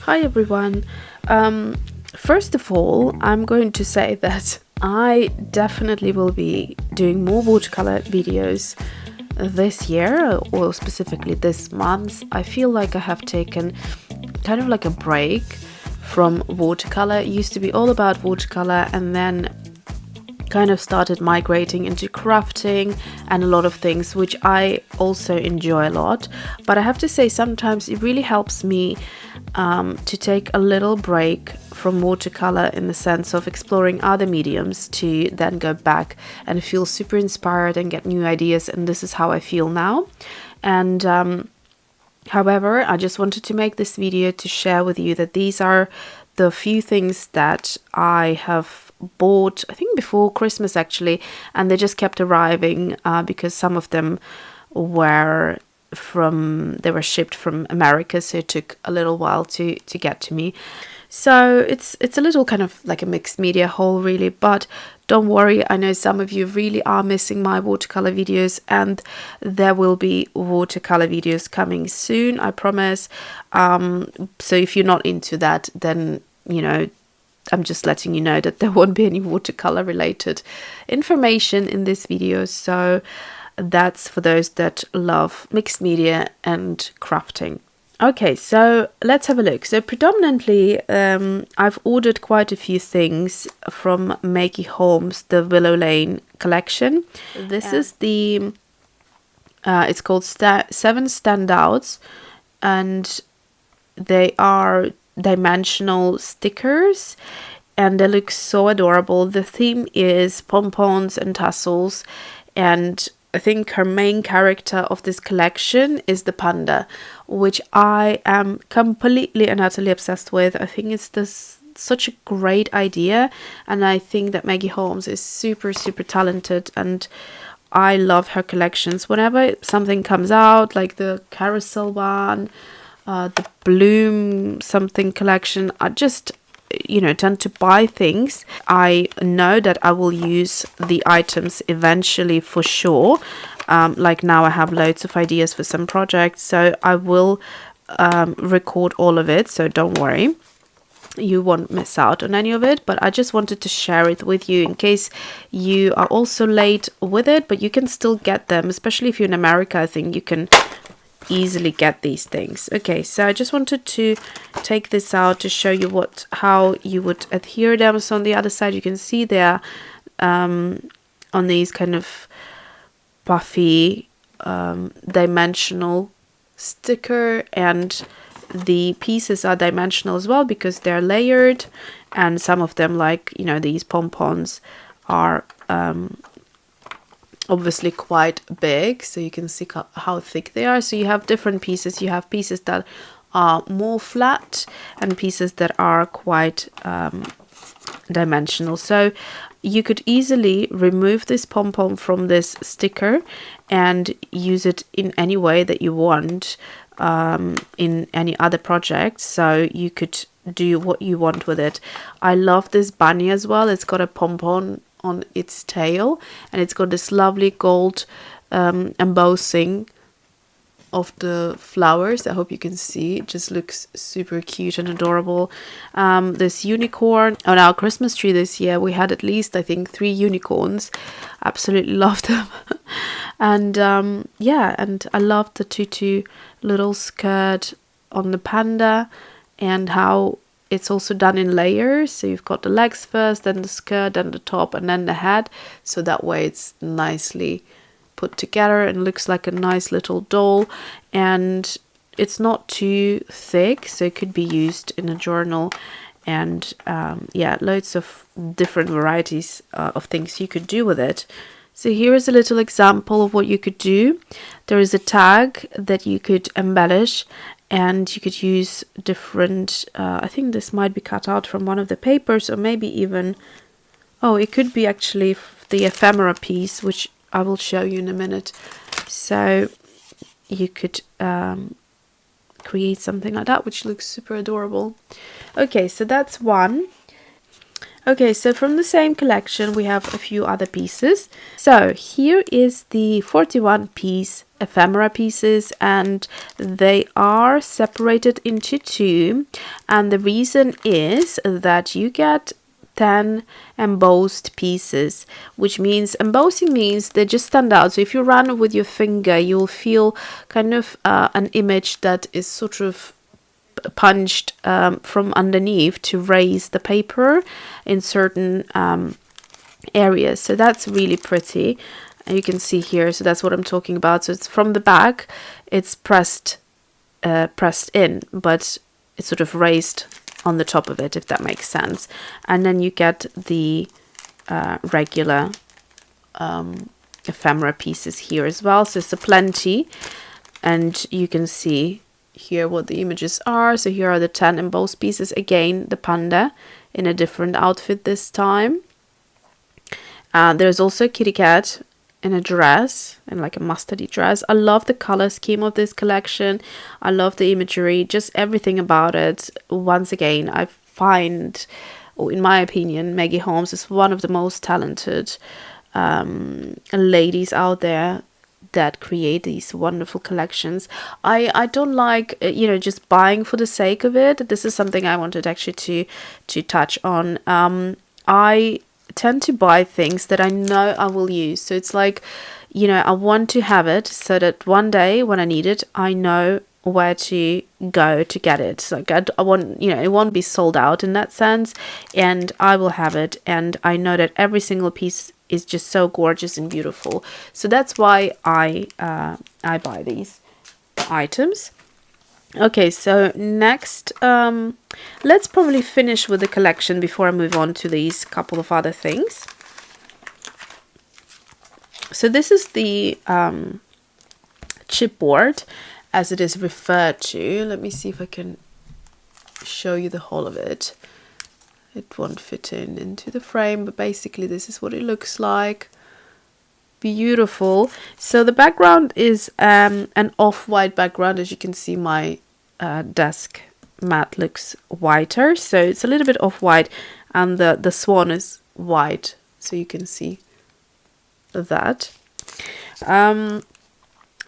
Hi everyone. First of all, I'm going to say that I definitely will be doing more watercolor videos this year, or specifically this month. I feel like I have taken kind of like a break from watercolor. It used to be all about watercolor, and then kind of started migrating into crafting and a lot of things which I also enjoy a lot. But I have to say, sometimes it really helps me to take a little break from watercolor, in the sense of exploring other mediums, to then go back and feel super inspired and get new ideas. And this is how I feel now. And however, I just wanted to make this video to share with you that these are the few things that I have bought, I think before Christmas actually, and they just kept arriving because some of them were shipped from America, so it took a little while to get to me. So it's a little kind of like a mixed media haul really, but don't worry, I know some of you really are missing my watercolor videos, and there will be watercolor videos coming soon, I promise. So if you're not into that, then I'm just letting you know that there won't be any watercolor related information in this video. So that's for those that love mixed media and crafting. Okay, so let's have a look. So predominantly, I've ordered quite a few things from Maggie Holmes, the Willow Lane collection. This is the, it's called 7 Standouts, and they are dimensional stickers, and they look so adorable. The theme is pompons and tassels, and I think her main character of this collection is the panda, which I am completely and utterly obsessed with. I think it's such a great idea, and I think that Maggie Holmes is super talented, and I love her collections. Whenever something comes out, like the carousel one, the Bloom something collection, I just tend to buy things. I know that I will use the items eventually for sure. Like now I have loads of ideas for some projects, so I will record all of it, so don't worry, you won't miss out on any of it. But I just wanted to share it with you in case you are also late with it, but you can still get them, especially if you're in America. I think you can easily get these things. Okay, so I just wanted to take this out to show you how you would adhere them. So on the other side you can see they're on these kind of puffy dimensional sticker, and the pieces are dimensional as well because they're layered, and some of them, like these pompons, are obviously quite big, so you can see how thick they are. So you have different pieces. You have pieces that are more flat and pieces that are quite dimensional. So you could easily remove this pom-pom from this sticker and use it in any way that you want in any other project. So you could do what you want with it. I love this bunny as well. It's got a pom-pom on its tail, and it's got this lovely gold embossing of the flowers. I hope you can see. It just looks super cute and adorable. This unicorn on our Christmas tree this year, we had at least I think 3 unicorns. Absolutely loved them. And yeah, and I loved the tutu little skirt on the panda, and how it's also done in layers. So you've got the legs first, then the skirt, then the top, and then the head. So that way it's nicely put together and looks like a nice little doll. And it's not too thick, so it could be used in a journal. And yeah, loads of different varieties of things you could do with it. So here is a little example of what you could do. There is a tag that you could embellish, and you could use different, I think this might be cut out from one of the papers, or maybe even, oh, it could be actually the ephemera piece, which I will show you in a minute. So you could create something like that, which looks super adorable. Okay, so that's one. Okay, so from the same collection we have a few other pieces. So here is the 41 piece ephemera pieces, and they are separated into two, and the reason is that you get 10 embossed pieces, which means embossing means they just stand out. So if you run with your finger, you'll feel kind of an image that is sort of punched from underneath to raise the paper in certain areas. So that's really pretty, and you can see here. So that's what I'm talking about. So it's from the back, it's pressed in, but it's sort of raised on the top of it, if that makes sense. And then you get the regular ephemera pieces here as well. So it's a plenty, and you can see here what the images are. So here are the 10 embossed pieces. Again, the panda in a different outfit this time. There's also a kitty cat in a dress, in like a mustardy dress. I love the color scheme of this collection. I love the imagery, just everything about it. Once again, I find, or in my opinion, Maggie Holmes is one of the most talented ladies out there that create these wonderful collections. I don't like just buying for the sake of it. This is something I wanted actually to touch on. I tend to buy things that I know I will use. So it's like, I want to have it so that one day when I need it, I know where to go to get it. So like I want, it won't be sold out in that sense, and I will have it, and I know that every single piece is just so gorgeous and beautiful. So that's why I buy these items. Okay, so next, let's probably finish with the collection before I move on to these couple of other things. So this is the chipboard, as it is referred to. Let me see if I can show you the whole of it. It won't fit into the frame, but basically this is what it looks like. Beautiful. So the background is an off-white background. As you can see, my desk mat looks whiter, so it's a little bit off-white, and the swan is white, so you can see that.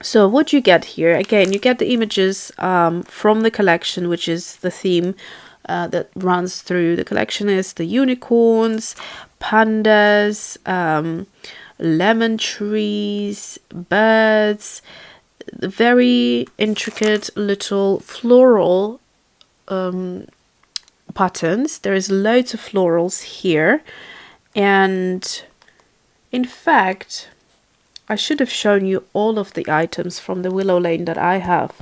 So what you get here, again, you get the images from the collection, which is the theme that runs through the collection, is the unicorns, pandas, lemon trees, birds, the very intricate little floral patterns. There is loads of florals here, and in fact I should have shown you all of the items from the Willow Lane that I have.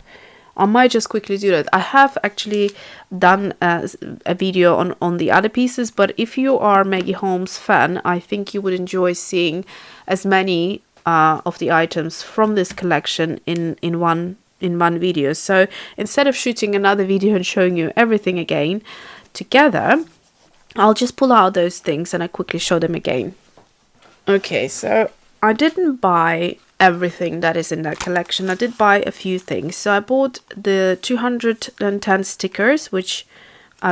I might just quickly do that. I have actually done a video on the other pieces, but if you are Maggie Holmes fan, I think you would enjoy seeing as many of the items from this collection in one video. So instead of shooting another video and showing you everything again together, I'll just pull out those things and I quickly show them again. Okay, so I didn't buy everything that is in that collection. I did buy a few things. So I bought the 210 stickers, which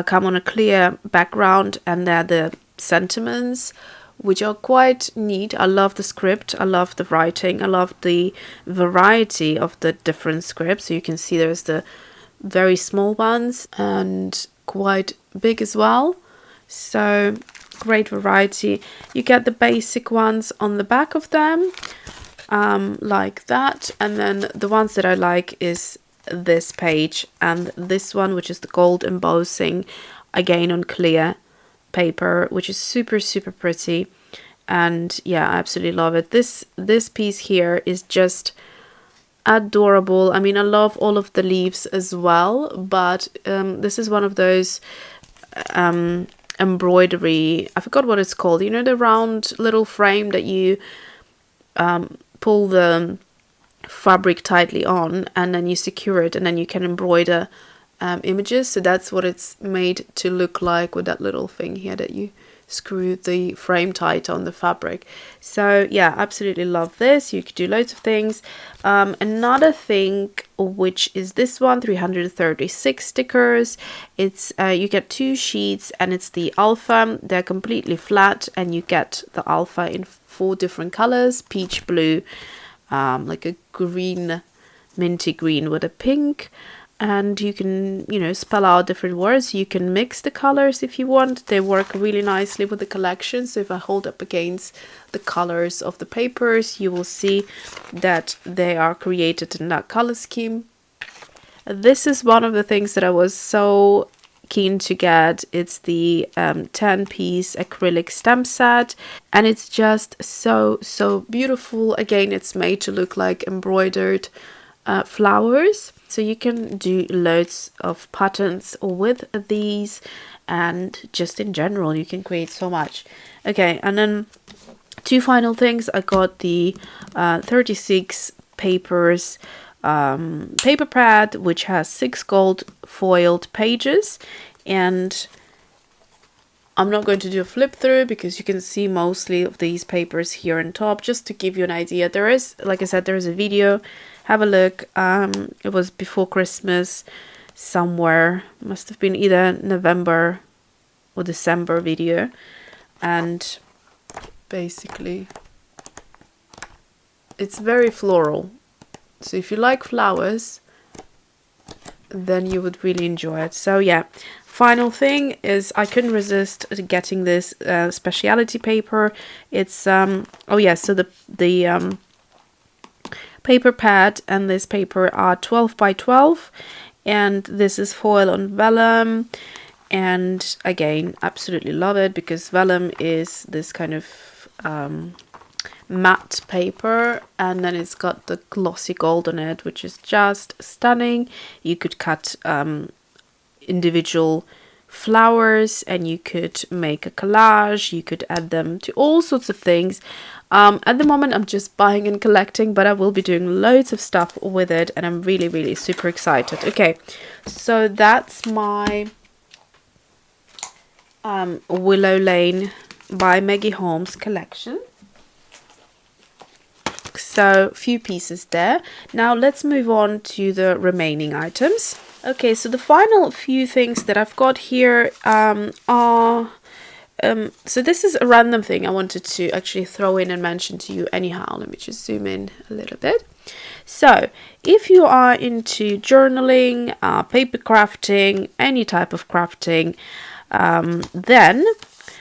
come on a clear background, and they're the sentiments, which are quite neat. I love the script, I love the writing, I love the variety of the different scripts. So you can see there's the very small ones and quite big as well. So great variety. You get the basic ones on the back of them, like that, and then the ones that I like is this page and this one, which is the gold embossing, again on clear paper, which is super pretty. And yeah, I absolutely love it. This piece here is just adorable. I mean, I love all of the leaves as well, but this is one of those embroidery, I forgot what it's called, the round little frame that you pull the fabric tightly on and then you secure it, and then you can embroider images. So that's what it's made to look like, with that little thing here that you screw the frame tight on the fabric. So yeah, absolutely love this. You could do loads of things. Another thing, which is this one, 336 stickers. It's you get 2 sheets, and it's the alpha. They're completely flat, and you get the alpha in 4 different colors: peach blue, like a green, minty green with a pink. And you can, you know, spell out different words. You can mix the colors if you want. They work really nicely with the collection. So if I hold up against the colors of the papers, you will see that they are created in that color scheme. This is one of the things that I was so keen to get. It's the 10-piece acrylic stamp set, and it's just so beautiful. Again, it's made to look like embroidered flowers. So you can do loads of patterns with these, and just in general you can create so much. Okay, and then 2 final things. I got the 36 papers paper pad, which has 6 gold foiled pages, and I'm not going to do a flip through because you can see mostly of these papers here on top. Just to give you an idea, there is, like I said, there is a video. Have a look. It was before Christmas somewhere. Must have been either November or December video. And basically it's very floral. So if you like flowers, then you would really enjoy it. So yeah, final thing is I couldn't resist getting this speciality paper. It's oh yeah, so the paper pad and this paper are 12 by 12, and this is foil on vellum. And again, absolutely love it because vellum is this kind of matte paper, and then it's got the glossy gold on it, which is just stunning. You could cut individual flowers, and you could make a collage. You could add them to all sorts of things. At the moment I'm just buying and collecting, but I will be doing loads of stuff with it, and I'm really super excited. Okay, so that's my Willow Lane by Maggie Holmes collection. So few pieces there. Now let's move on to the remaining items. Okay, so the final few things that I've got here are so this is a random thing I wanted to actually throw in and mention to you anyhow. Let me just zoom in a little bit. So if you are into journaling, paper crafting, any type of crafting, then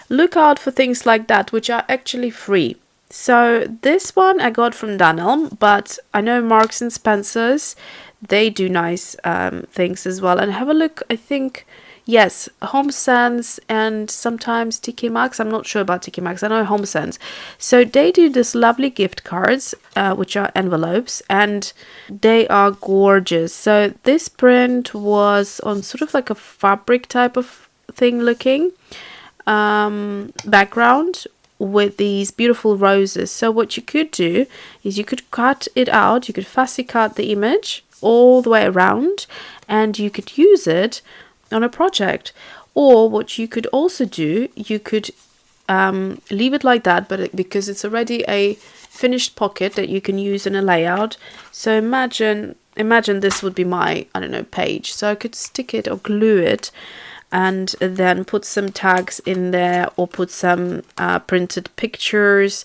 look out for things like that, which are actually free. So this one I got from Dunelm, but I know Marks and Spencer's, they do nice things as well. And have a look, I think, yes, HomeSense and sometimes TK Maxx. I'm not sure about TK Maxx. I know HomeSense. So they do this lovely gift cards, which are envelopes, and they are gorgeous. So this print was on sort of like a fabric type of thing looking background with these beautiful roses. So what you could do is you could cut it out. You could fussy cut the image all the way around, and you could use it on a project. Or what you could also do, you could leave it like that, but because it's already a finished pocket that you can use in a layout. So imagine this would be my, I don't know, page. So I could stick it or glue it, and then put some tags in there, or put some printed pictures,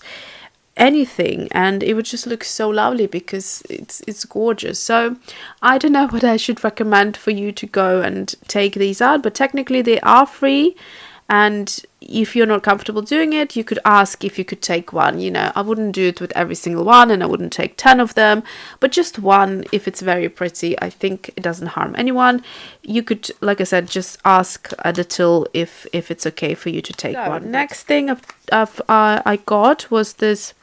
anything, and it would just look so lovely because it's gorgeous. So I don't know what I should recommend for you to go and take these out, but technically they are free, and if you're not comfortable doing it, you could ask if you could take one. You know, I wouldn't do it with every single one, and I wouldn't take 10 of them, but just one. If it's very pretty, I think it doesn't harm anyone. You could, like I said, just ask at the till if it's okay for you to take one. Next thing I got was this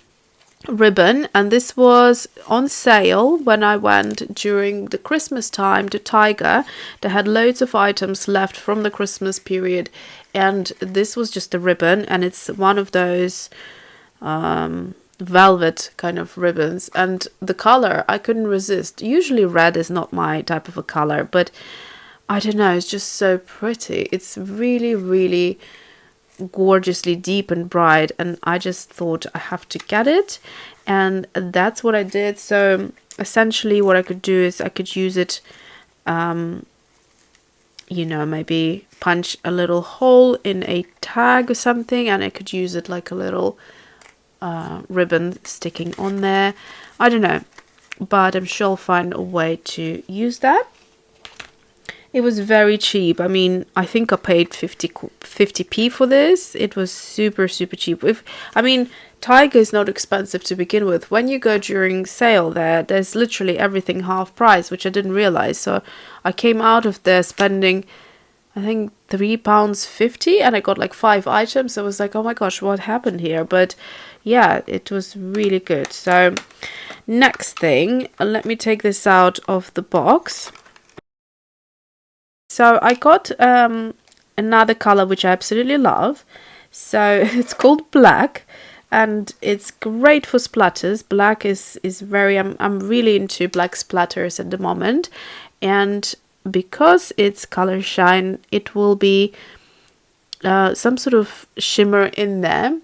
ribbon, and this was on sale when I went during the Christmas time to Tiger. They had loads of items left from the Christmas period, and this was just a ribbon, and it's one of those velvet kind of ribbons, and the color I couldn't resist. Usually red is not my type of a color, but I don't know, it's just so pretty. It's really gorgeously deep and bright, and I just thought I have to get it, and that's what I did. So essentially what I could do is I could use it, you know, maybe punch a little hole in a tag or something, and I could use it like a little ribbon sticking on there. I don't know, but I'm sure I'll find a way to use that. It was very cheap. I mean, I think I paid 50p for this. It was super cheap. I mean, Tiger is not expensive to begin with. When you go during sale there's literally everything half price, which I didn't realize. So I came out of there spending, I think, £3.50, and I got like 5 items. I was like, oh my gosh, what happened here? But yeah, it was really good. So next thing, let me take this out of the box. So I got another color which I absolutely love. So it's called black, and it's great for splatters. Black is very, I'm really into black splatters at the moment, and because it's color shine, it will be some sort of shimmer in there.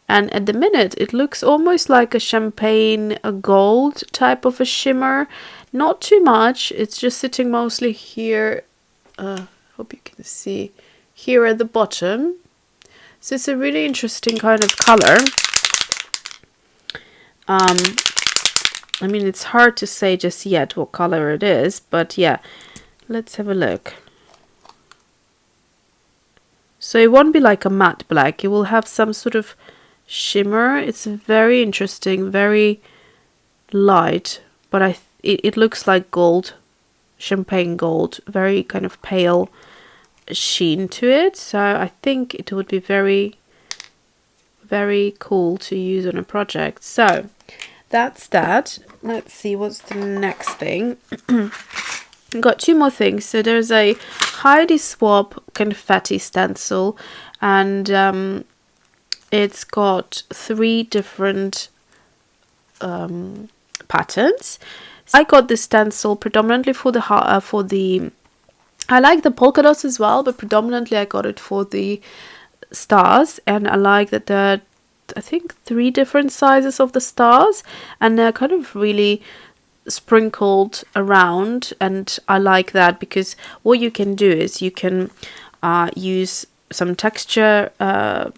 And at the minute it looks almost like a champagne, a gold type of a shimmer. Not too much, it's just sitting mostly here. Hope you can see here at the bottom. So it's a really interesting kind of color. I mean, it's hard to say just yet what color it is, but yeah, let's have a look. So it won't be like a matte black, it will have some sort of shimmer. It's very interesting, very light, but it looks like gold, champagne gold, very kind of pale sheen to it. So I think it would be very cool to use on a project. So that's that. Let's see what's the next thing. I've got 2 more things. So there's a Heidi Swapp Confetti stencil, and it's got 3 different patterns. I got this stencil predominantly for the I like the polka dots as well, but predominantly I got it for the stars, and I like that there are, I think, 3 different sizes of the stars, and they're kind of really sprinkled around, and I like that because what you can do is you can use some texture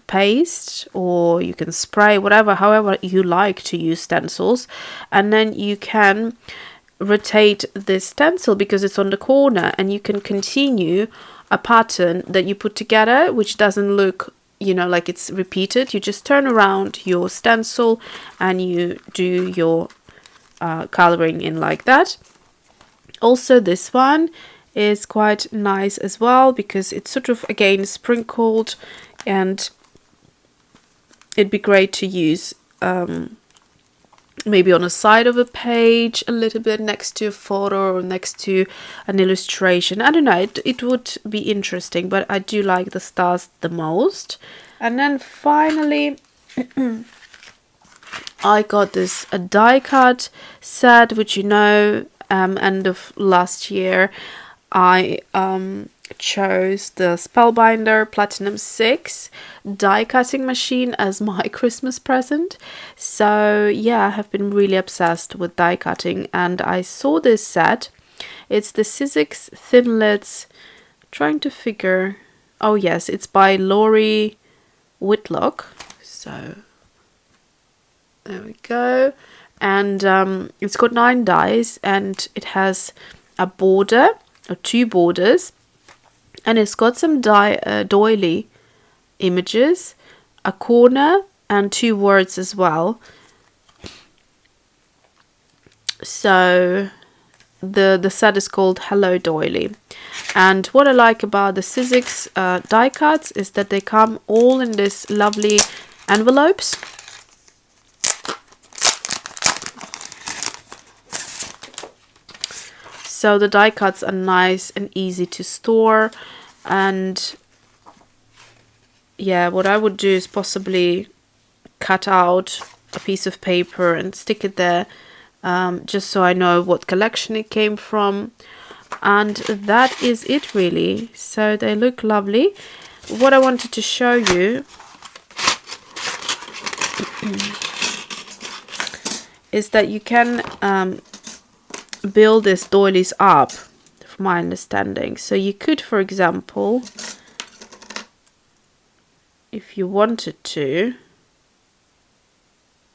paste, or you can spray, however you like to use stencils, and then you can rotate this stencil because it's on the corner, and you can continue a pattern that you put together, which doesn't look, you know, like it's repeated. You just turn around your stencil and you do your coloring in like that. Also, this one is quite nice as well because it's sort of, again, sprinkled, and it'd be great to use maybe on a side of a page, a little bit next to a photo or next to an illustration. I don't know, it would be interesting, but I do like the stars the most. And then finally I got this a die cut set, which, you know, end of last year I chose the Spellbinder Platinum 6 die cutting machine as my Christmas present. So yeah, I have been really obsessed with die cutting, and I saw this set. It's the Sizzix Thinlits, trying to figure, oh yes, it's by Laurie Whitlock. So there we go. And it's got 9 dies, and it has a border, or 2 borders, and it's got some doily images, a corner, and 2 words as well. So the set is called Hello Doily. And what I like about the Sizzix die cuts is that they come all in this lovely envelopes. So the die cuts are nice and easy to store, and yeah, what I would do is possibly cut out a piece of paper and stick it there, just so I know what collection it came from. And that is it really. So they look lovely. what I wanted to show you is that you can build these doilies up, from my understanding. So you could, for example, if you wanted to,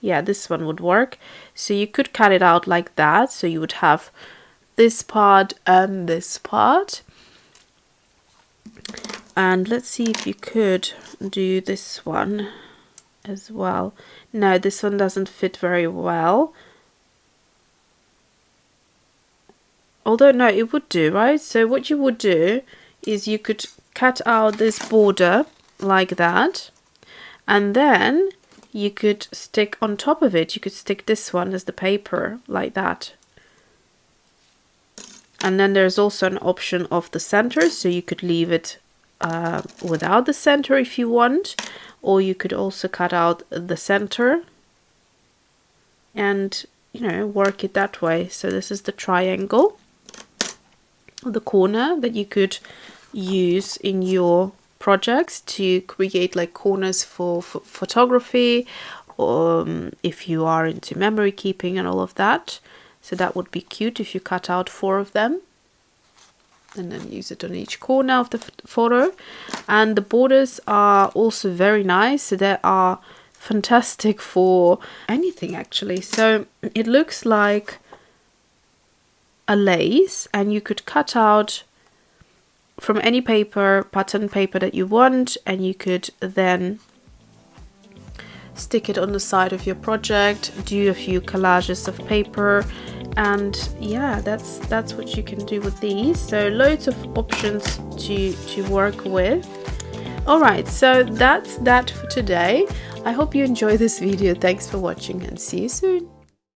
yeah, this one would work. So you could cut it out like that. So you would have this part and this part. And let's see if you could do this one as well. No, this one doesn't fit very well. Although, no, it would do, right? So what you would do is you could cut out this border like that. And then you could stick on top of it, you could stick this one as the paper like that. And then there's also an option of the center, so you could leave it without the center if you want, or you could also cut out the center and, you know, work it that way. So this is the triangle, or the corner that you could use in your projects to create like corners for photography, or if you are into memory keeping and all of that. So that would be cute if you cut out 4 of them and then use it on each corner of the photo. And the borders are also very nice, so they are fantastic for anything actually. So it looks like a lace, and you could cut out from any paper, pattern paper that you want, and you could then stick it on the side of your project, do a few collages of paper, and yeah, that's what you can do with these. So loads of options to work with. Alright, so that's that for today. I hope you enjoy this video. Thanks for watching and see you soon.